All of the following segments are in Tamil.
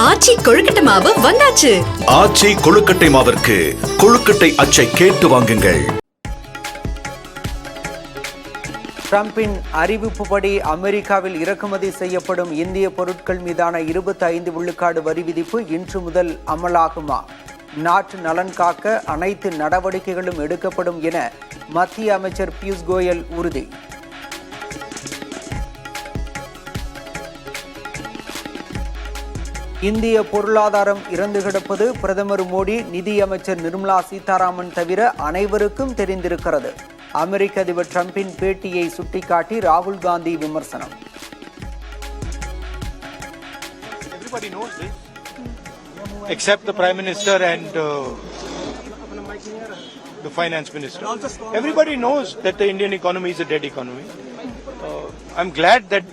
ஆச்சி கொழுக்கட்டை மாவு வந்தாச்சு. ஆச்சி கொழுக்கட்டை மாவிற்கு கொழுக்கட்டை அச்சை கேட்டு வாங்குங்கள். டிரம்பின் அறிவிப்புப்படி அமெரிக்காவில் இறக்குமதி செய்யப்படும் இந்திய பொருட்கள் மீதான 25 விழுக்காடு வரி விதிப்பு இன்று முதல் அமலாகுமா? நாட்டு நலன் காக்க அனைத்து நடவடிக்கைகளும் எடுக்கப்படும் என மத்திய அமைச்சர் பியூஷ் கோயல் உறுதி. இந்திய பொருளாதாரம் இறந்து கிடப்பது பிரதமர் மோடி, நிதியமைச்சர் நிர்மலா சீதாராமன் தவிர அனைவருக்கும் தெரிந்திருக்கிறது. அமெரிக்க அதிபர் டிரம்பின் பேட்டியை சுட்டிக்காட்டி ராகுல் காந்தி விமர்சனம். Everybody knows this, except the Prime Minister and the Finance Minister. Everybody knows that the Indian economy is a dead economy. I'm glad that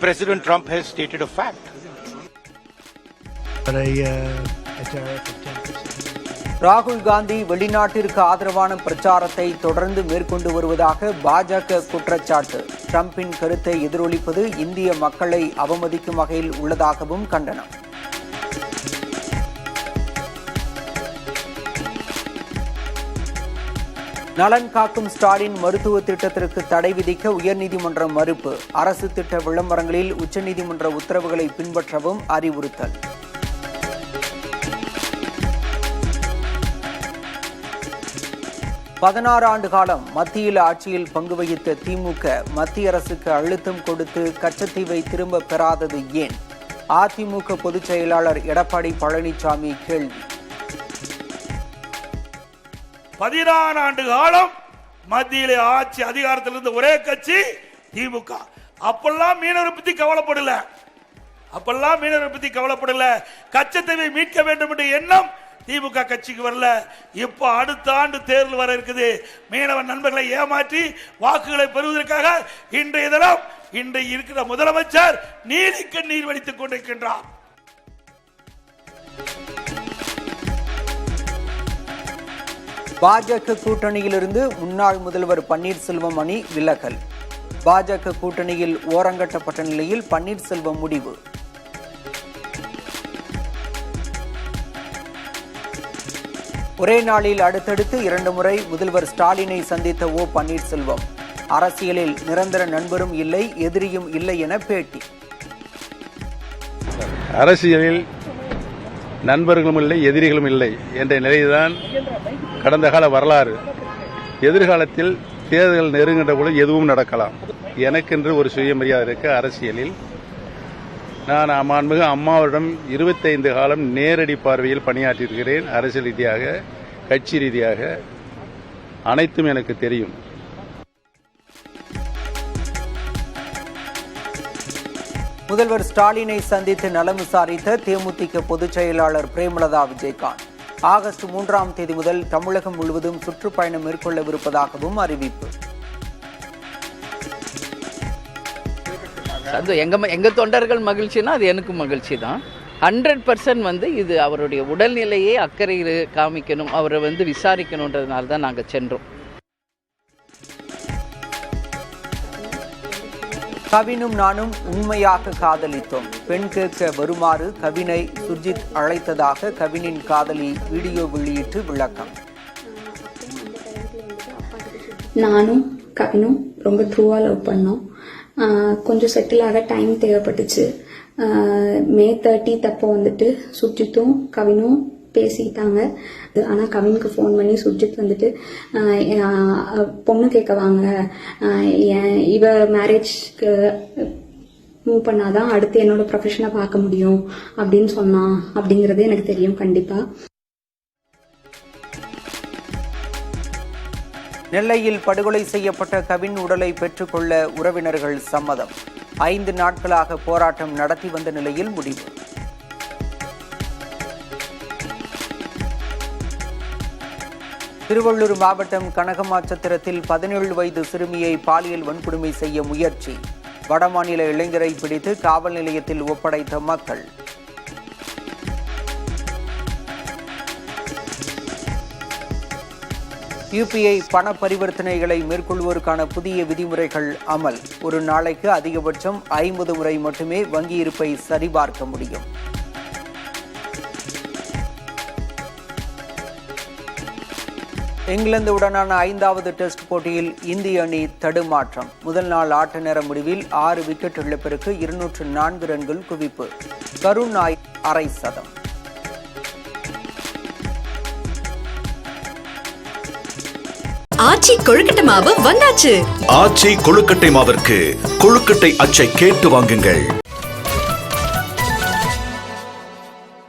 President Trump has stated a fact. ராகுல் காந்தி வெளிநாட்டிற்கு ஆதரவான பிரச்சாரத்தை தொடர்ந்து மேற்கொண்டு வருவதாக பாஜக குற்றச்சாட்டு. டிரம்பின் கருத்தை எதிரொலிப்பது இந்திய மக்களை அவமதிக்கும் வகையில் உள்ளதாகவும் கண்டனம். நலன் காக்கும் ஸ்டாலின் மருத்துவ திட்டத்திற்கு தடை விதிக்க உயர்நீதிமன்றம் மறுப்பு. அரசு திட்ட விளம்பரங்களில் உச்சநீதிமன்ற உத்தரவுகளை பின்பற்றவும் அறிவுறுத்தல். பதினாறு ஆண்டு காலம் மத்தியில் ஆட்சியில் பங்கு வகித்த திமுக மத்திய அரசுக்கு அழுத்தம் கொடுத்து கச்சத்தீவை திரும்ப பெறாதது ஏன்? அதிமுக பொதுச் செயலாளர் எடப்பாடி பழனிசாமி கேள்வி. 16 ஆண்டு காலம் மத்தியிலே ஆட்சி அதிகாரத்தில் இருந்த ஒரே கட்சி திமுக. அப்பெல்லாம் மீனவரை பத்தி கவலைப்படல. கச்சத்தீவை மீட்க வேண்டும் என்ற எண்ணம் திமுக கட்சிக்கு வரல. இப்ப அடுத்த ஆண்டு தேர்தல் வர இருக்குது. மீனவ நண்பர்களை ஏமாற்றி வாக்குகளை பெறுவதற்காக இன்றைய தினம் இன்றைய இருக்கிற முதலமைச்சர் நீர் வடித்துக் கொண்டிருக்கின்றார். பாஜக கூட்டணியிலிருந்து முன்னாள் முதல்வர் பன்னீர்செல்வம் அணி விலகல். பாஜக கூட்டணியில் ஓரங்கட்டப்பட்ட நிலையில் பன்னீர்செல்வம் முடிவு. ஒரே நாளில் அடுத்தடுத்து 2 முறை முதல்வர் ஸ்டாலினை சந்தித்த ஓ பன்னீர்செல்வம், அரசியலில் நிரந்தர நண்பரும் இல்லை எதிரியும் இல்லை என பேட்டி. அரசியலில் நண்பர்களும் இல்லை எதிரிகளும் இல்லை என்ற நிலைதான் கடந்த கால வரலாறு. எதிர்காலத்தில் தேர்தல் நெருங்கின்ற பொழுது எதுவும் நடக்கலாம். எனக்கென்று ஒரு சுயமரியாதை இருக்க அரசியலில் நான் மாண்புமிகு அம்மாவிடம் 25 காலம் நேரடி பார்வையில் பணியாற்றியிருக்கிறேன். அரசியல் ரீதியாக, கட்சி ரீதியாக அனைத்தும் எனக்கு தெரியும். முதல்வர் ஸ்டாலினை சந்தித்து நலம் விசாரித்த தேமுதிக பொதுச் செயலாளர் பிரேமலதா விஜயகாந்த் ஆகஸ்ட் 3ஆம் தேதி முதல் தமிழகம் முழுவதும் சுற்றுப்பயணம் மேற்கொள்ளவிருப்பதாகவும் அறிவிப்பு. எங்க தொண்டர்கள் மகிழ்ச்சினா அது எனக்கு மகிழ்ச்சி தான். 100% இது அவருடைய உடல்நிலையை அக்கறையில் காமிக்கணும், அவரை விசாரிக்கணுன்றதுனால தான் நாங்கள் சென்றோம். கவினும் நானும் உண்மையாக காதலித்தோம். பெண் கேட்க வருமாறு கவினை சுர்ஜித் அழைத்ததாக கவினின் காதலி வீடியோ வெளியிட்டு விளக்கம். நானும் கவினும் ரொம்ப ட்ரூவா லவ் பண்ணோம். கொஞ்சம் செட்டில் ஆக டைம் தேவைப்பட்டுச்சு. மே 30 அப்போ சுர்ஜித்தும் கவினும் பேசிட்டாங்க. ஆனா கவினுக்கு ஃபோன் பண்ணி சுர்ஜித் பொண்ணு கேட்க வாங்க, இவ மேரேஜ்க்கு மூவ் பண்ணாதான் அடுத்து என்னோட ப்ரொஃபஷனை பார்க்க முடியும் அப்படின்னு சொன்னான். அப்படிங்கறது எனக்கு தெரியும். கண்டிப்பா நெல்லையில் படுகொலை செய்யப்பட்ட கவின் உடலை பெற்றுக்கொள்ள உறவினர்கள் சம்மதம். 5 நாட்களாக போராட்டம் நடத்தி வந்த நிலையில் முடிவு. திருவள்ளூர் மாவட்டம் கனகமாச்சத்திரத்தில் 17 வயது சிறுமியை பாலியல் வன்கொடுமை செய்ய முயற்சி. வடமாநில இளைஞரை பிடித்து காவல் நிலையத்தில் ஒப்படைத்த மக்கள். யுபிஐ பண பரிவர்த்தனைகளை மேற்கொள்வோருக்கான புதிய விதிமுறைகள் அமல். ஒரு நாளைக்கு அதிகபட்சம் 50 முறை மட்டுமே வங்கி இருப்பை சரிபார்க்க முடியும். இங்கிலாந்துடனான 5வது டெஸ்ட் போட்டியில் இந்திய அணி தடுமாற்றம். முதல் நாள் ஆட்ட நேர முடிவில் 6 விக்கெட் இழப்பிற்கு 204 ரன்கள் குவிப்பு. கருண் நாயர் அரை சதம். ஆச்சி கொழுக்கட்டை மாவு வந்தாச்சு. ஆச்சி கொழுக்கட்டை மாவிற்கு கொழுக்கட்டை அச்சை கேட்டு வாங்குங்கள்.